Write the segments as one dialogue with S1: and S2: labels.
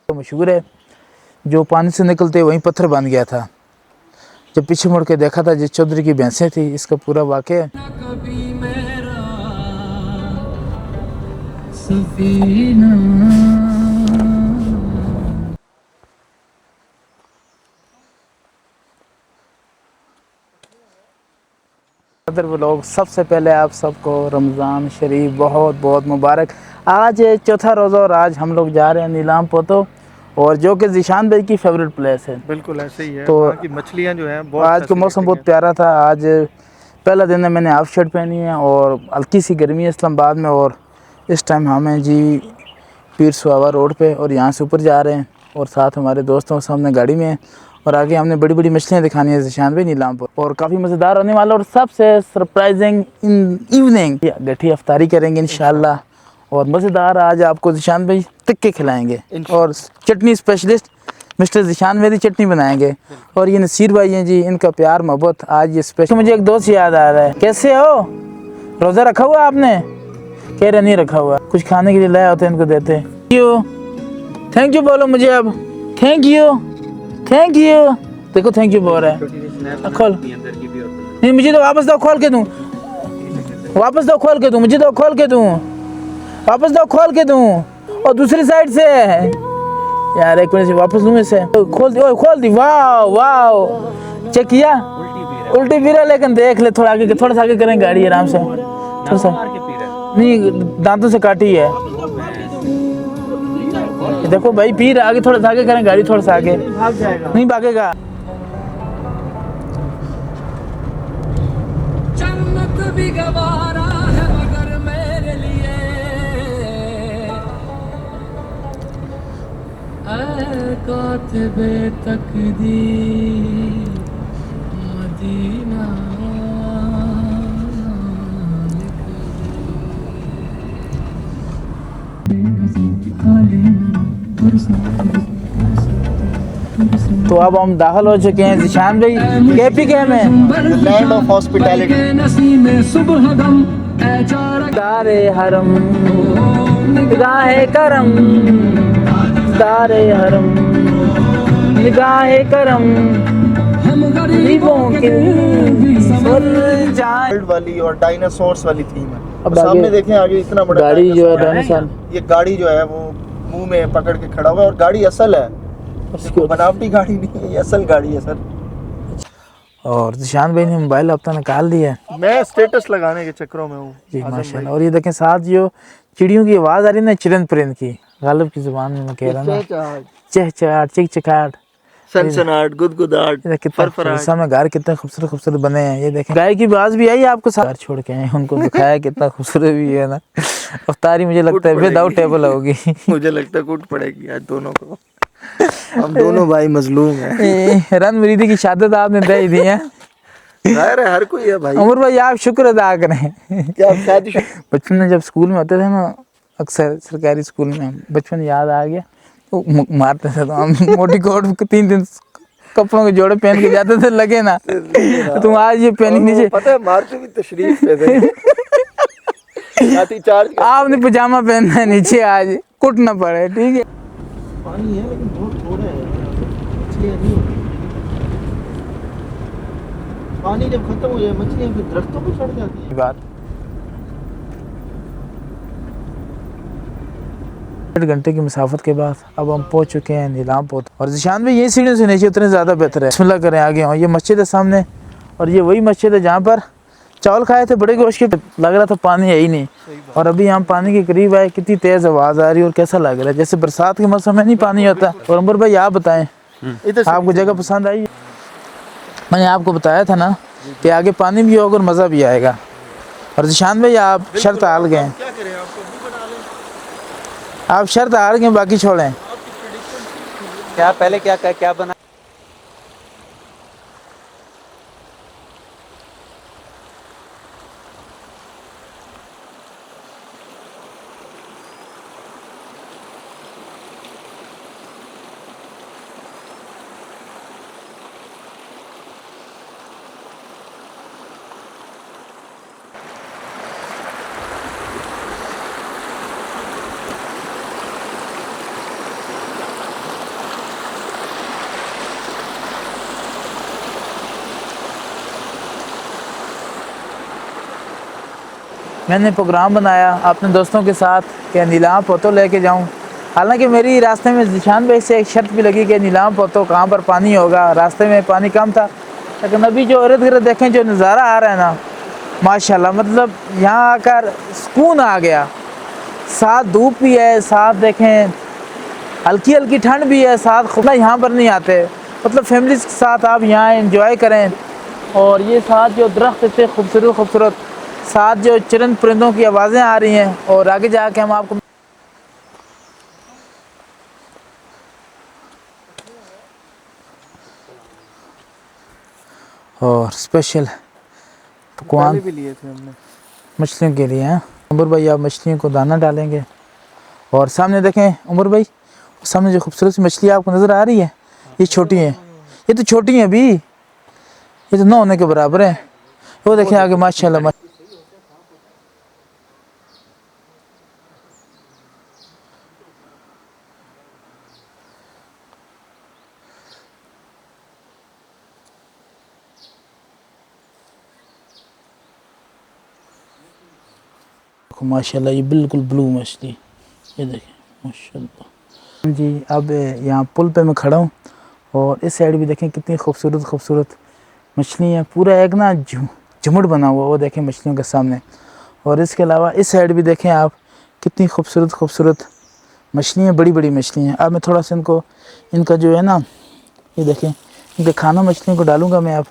S1: तो मशहूर है, जो पानी से निकलते वहीं पत्थर बन गया था। जब पीछे मुड़ के देखा था, जिस चौधरी की भैंसें थी, इसका पूरा वाक़या अदर व्लॉग। सबसे पहले आप सबको रमज़ान शरीफ बहुत बहुत मुबारक। आज चौथा रोज़ा और आज हम लोग जा रहे हैं नीलाम पोतो, और जो कि ज़ीशान भाई की फेवरेट प्लेस है।
S2: बिल्कुल ऐसे ही है,
S1: तो
S2: वहाँ की मछलियाँ जो हैं बहुत
S1: आज का मौसम बहुत प्यारा था। आज पहला दिन है, मैंने हाफ शर्ट पहनी है और हल्की सी गर्मी है इस्लामाबाद में। और इस टाइम हम हैं जी पीर सुहावा रोड पे, और यहाँ से ऊपर जा रहे हैं, और साथ हमारे दोस्तों सामने गाड़ी में हैं, और आगे हमने बड़ी बड़ी मछलियाँ दिखानी है ज़ीशान भाई नीलाम पर, और काफ़ी मज़ेदार होने वाला। और सबसे सरप्राइजिंग इन इवनिंग गठी अफ्तारी करेंगे इंशाल्लाह, और मज़ेदार आज आपको ज़ीशान भाई टिक्के खिलाएँगे, और चटनी स्पेशलिस्ट मिस्टर ज़ीशान मेरी चटनी बनाएंगे। और ये नसीर भाई हैं जी, इनका प्यार मोहब्बत आज ये स्पेशल। मुझे एक दोस्त याद आ रहा है। कैसे हो? रोज़ा रखा हुआ आपने? कह रहे नहीं रखा हुआ, कुछ खाने के लिए लाया होता है इनको देते। थैंक यू बोलो मुझे अब। Thank you, thank you. देखो थैंक यू बोल रहा है। खोल नहीं, मुझे तो वापस दो, खोल के दूँ। वापस दो, खोल के दूँ। मुझे दो, खोल के दूँ। वापस दो, खोल के दूँ। और दूसरी साइड से यार, एक मिनट से वापस लूँ इसे। खोल दी, ओए खोल दी। वाह वाह, चेक किया? उल्टी पीरा, लेकिन देख ले थोड़ा आगे, थोड़ा सा आगे करें गाड़ी आराम से। थोड़ा सा नहीं, दांतों से काटी है। देखो भाई, पीर आगे, थोड़ा सा आगे करें गाड़ी, थोड़ा सा आगे। नहीं भागेगा। जन्नत भी गवारा है मगर मेरे लिए, कातिबे तकदीर मदीना। तो अब हम दाखिल हो चुके हैं ज़ीशान भाई KPK में,
S2: लैंड ऑफ हॉस्पिटैलिटी।
S1: दारे हरम निगाहे करम, दारे हरम निगाहे करम, हम गरीबों के
S2: वर्ल्ड वाली और डायनासोर्स वाली थीम है। अब सामने देखें, आगे इतना बड़ा
S1: गाड़ी जो है डायनासोर,
S2: ये गाड़ी जो है वो मुंह में पकड़ के खड़ा हुआ है, और गाड़ी असल है, उसको बनावटी गाड़ी नहीं है, ये असल गाड़ी है सर।
S1: और ज़ीशान भाई ने मोबाइल अपना निकाल दिया,
S2: मैं स्टेटस लगाने के चक्करों में हूँ
S1: जी माशाल्लाह। और ये देखें साथ जो चिड़ियों की आवाज़ आ रही है ना, चिरंद परिंद की, गालिब की ज़ुबान में कह रहा ना, चहचहाट, चिकचिकाट,
S2: सनसनाहट, गुदगुदाहट, फरफराहट।
S1: सामने घर कितने खूबसूरत खूबसूरत बने हैं। ये देखें गाय की आवाज़ भी आई आपको, साथ छोड़ के आए उनको दिखाया कितना खूबसूरत भी है ना। अफ्तारी मुझे लगता है विदाउट टेबल होगी।
S2: मुझे लगता है कूट पड़ेगी आज दोनों को। हम दोनों भाई मजलूम हैं।
S1: रन मरीदी की शहादत आपने दे दी है।
S2: अरे हर कोई है भाई।
S1: उमर भाई आप शुक्र अदा करें।
S2: क्या शादी
S1: बचपन में जब स्कूल में होते थे ना, अक्सर सरकारी स्कूल में, बचपन याद आ गया, तो मारते थे। तो हम मोटी कोट 3 कपड़ों के जोड़े पहन के जाते थे, लगे ना। तुम आज ये पहनी नीचे,
S2: पता है मारते भी तशरीफ पे थे। लाठी चार्ज
S1: आपने पजामा पहनना है नीचे, आज कुट ना पड़े, ठीक है।
S2: पानी है लेकिन बहुत थोड़ा है, मछलियाँ नहीं होती। पानी जब खत्म हो जाए मछलियाँ फिर दरख्तों पे चढ़ जाती है।
S1: बात 1 घंटे की मुसाफत के बाद अब हम पहुंच चुके हैं नीलाम पोत। और ज़ीशान भाई ये सीढ़ियों से नीचे उतने ज़्यादा बेहतर है। बिस्मिल्लाह करें, आगे हो। ये मस्जिद है सामने, और ये वही मस्जिद है जहाँ पर चावल खाए थे बड़े गोश्त के, लग रहा था पानी है ही नहीं। और अभी हम पानी के करीब आए, कितनी तेज़ आवाज़ आ रही है, और कैसा लग रहा है जैसे बरसात के मौसम में नहीं पानी होता। और अंबर भाई आप बताएं, आपको जगह पसंद आई? मैंने आपको बताया था ना कि आगे पानी भी होगा और मज़ा भी आएगा। और ज़ीशान भाई आप शर्त हार गए, आप शर्त हार गए, बाकी छोड़ें।
S3: क्या पहले क्या बना?
S1: मैंने प्रोग्राम बनाया अपने दोस्तों के साथ कि नीलाम पोतो लेके जाऊं। हालांकि मेरी रास्ते में ज़िशान भाई से एक शर्त भी लगी कि नीलाम पोतो कहाँ पर पानी होगा, रास्ते में पानी कम था। लेकिन अभी जो इर्द गिर्द देखें जो नज़ारा आ रहा है ना माशाल्लाह, मतलब यहाँ आकर सुकून आ गया। साथ धूप भी है, साथ देखें हल्की हल्की ठंड भी है, साथ खुदा यहाँ पर नहीं आते। मतलब फैमिली के साथ आप यहाँ एंजॉय करें। और ये साथ जो दरख्त इतने खूबसूरत खूबसूरत, साथ जो चरंद परिंदों की आवाज़ें आ रही हैं, और आगे जाके हम आपको और स्पेशल पकवान
S2: भी लिए थे हमने।
S1: मछलियों के लिए हैं। उमर भाई आप मछलियों को दाना डालेंगे। और सामने देखें उमर भाई, सामने जो खूबसूरत सी मछली आपको नज़र आ रही है, ये छोटी है, ये तो छोटी है अभी, ये तो 9 होने के बराबर है। वो देखें आगे माशाल्लाह। माशाल्लाह ये बिल्कुल ब्लू मछली, ये देखें माशाल्लाह जी। अब यहाँ पुल पे मैं खड़ा हूँ और इस साइड भी देखें कितनी खूबसूरत खूबसूरत मछली हैं। पूरा एक ना झुमड़ बना हुआ, वो देखें मछलियों के सामने। और इसके अलावा इस साइड भी देखें आप कितनी खूबसूरत खूबसूरत मछलियाँ, बड़ी बड़ी मछलियाँ। अब मैं थोड़ा सा इनका जो है ना, ये देखें इनके खाना मछलियों को डालूँगा मैं अब।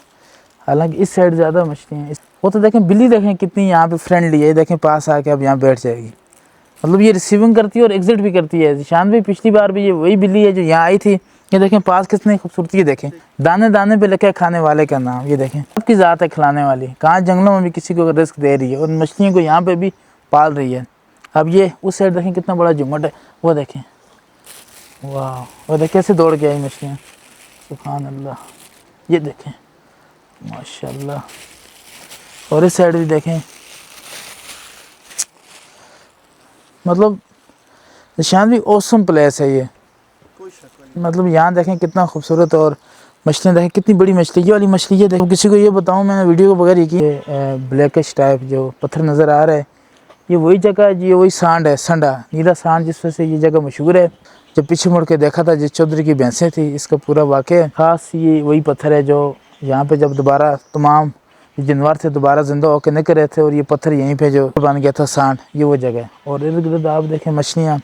S1: हालांकि इस साइड ज़्यादा मछलियाँ हैं। वो तो देखें बिल्ली देखें कितनी यहाँ पे फ्रेंडली है, देखें पास आके अब यहाँ बैठ जाएगी। मतलब ये रिसीविंग करती है और एग्जिट भी करती है। ज़िशान भी पिछली बार भी ये वही बिल्ली है जो यहाँ आई थी। ये देखें पास कितनी खूबसूरती है, देखें दाने दाने पे लिखा है खाने वाले का नाम। ये देखें सबकी ज़ात है खिलाने वाली, कहाँ जंगलों में भी किसी को रिस्क दे रही है और मछलियों को यहाँ पे भी पाल रही है। अब ये उस साइड देखें कितना बड़ा झुमट है, वो देखें वाह, वो देखें कैसे दौड़ के आई मछलियाँ, सुभान अल्लाह। ये देखें माशाल्लाह। और इस साइड भी देखें, मतलब निशान भी औसम प्लेस है ये। मतलब यहाँ देखें कितना खूबसूरत, और मछलियाँ देखें कितनी बड़ी मछली। ये वाली मछली ये देखो, किसी को ये बताऊँ मैंने वीडियो को बगैर ये की, ब्लैकिश टाइप जो पत्थर नज़र आ रहा है, ये वही जगह है, ये वही सांड है, संडा नीला सांड, जिस वजह से ये जगह मशहूर है। जब पीछे मुड़ के देखा था जिस चौधरी की भैंसें थी, इसका पूरा वाक़या ख़ास ये वही पत्थर है जो यहाँ पे जब दोबारा तमाम जानवर थे दोबारा जिंदा होकर निकल रहे थे, और ये पत्थर यहीं पे जो बन गया था सांड, ये वो जगह है। और इर्द गिर्द आप देखें मछलियाँ,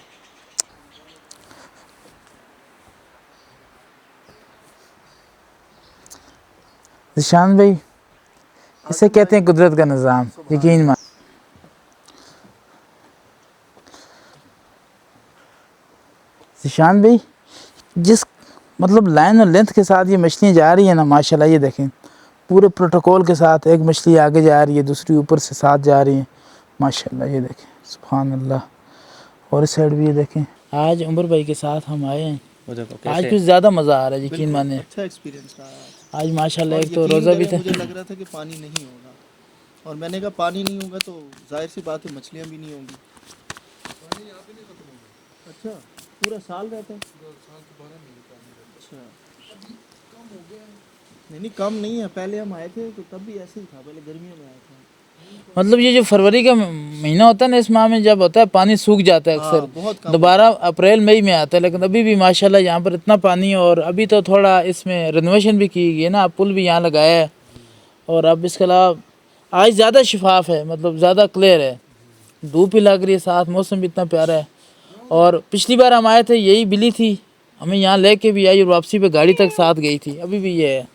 S1: ज़िशान भाई इसे कहते हैं कुदरत का निज़ाम, यकीन मान। ज़िशान भाई जिस मतलब लाइन और लेंथ के साथ ये मछलियाँ जा रही है ना माशाल्लाह, ये देखें पूरे प्रोटोकॉल के साथ। एक मछली आगे जा रही है, दूसरी ऊपर से साथ जा रही है माशाल्लाह, ये देखें सुभान अल्लाह। और इस साइड भी ये देखें। आज उमर भाई के साथ हम आए हैं, आज कुछ ज़्यादा मज़ा आ रहा है, यकीन माने।
S2: अच्छा एक्सपीरियंस रहा
S1: आज माशाल्लाह। एक तो रोज़ा भी था,
S2: मुझे लग रहा था कि पानी नहीं होगा, और मैंने कहा पानी नहीं होगा तो जाहिर सी बात है मछलियाँ भी नहीं होंगी। अच्छा पूरा साल रहता है? अच्छा नहीं कम नहीं है, पहले हम आए थे तो तब भी ऐसे ही था, पहले गर्मियों में आए थे।
S1: मतलब ये जो फरवरी का महीना होता है ना, इस माह में जब होता है पानी सूख जाता है अक्सर,
S2: बहुत कम
S1: दोबारा अप्रैल मई में आता है। लेकिन अभी भी माशाल्लाह यहाँ पर इतना पानी है। और अभी तो थोड़ा इसमें रेनोवेशन भी की गई है ना, पुल भी यहाँ लगाया है। और अब इसके अलावा आज ज़्यादा शफाफ है, मतलब ज़्यादा क्लियर है, धूप भी लग रही है, साथ मौसम भी इतना प्यारा है। और पिछली बार हम आए थे यही बिल्ली थी, हमें यहाँ लेके भी आई और वापसी पे गाड़ी तक साथ गई थी, अभी भी ये है।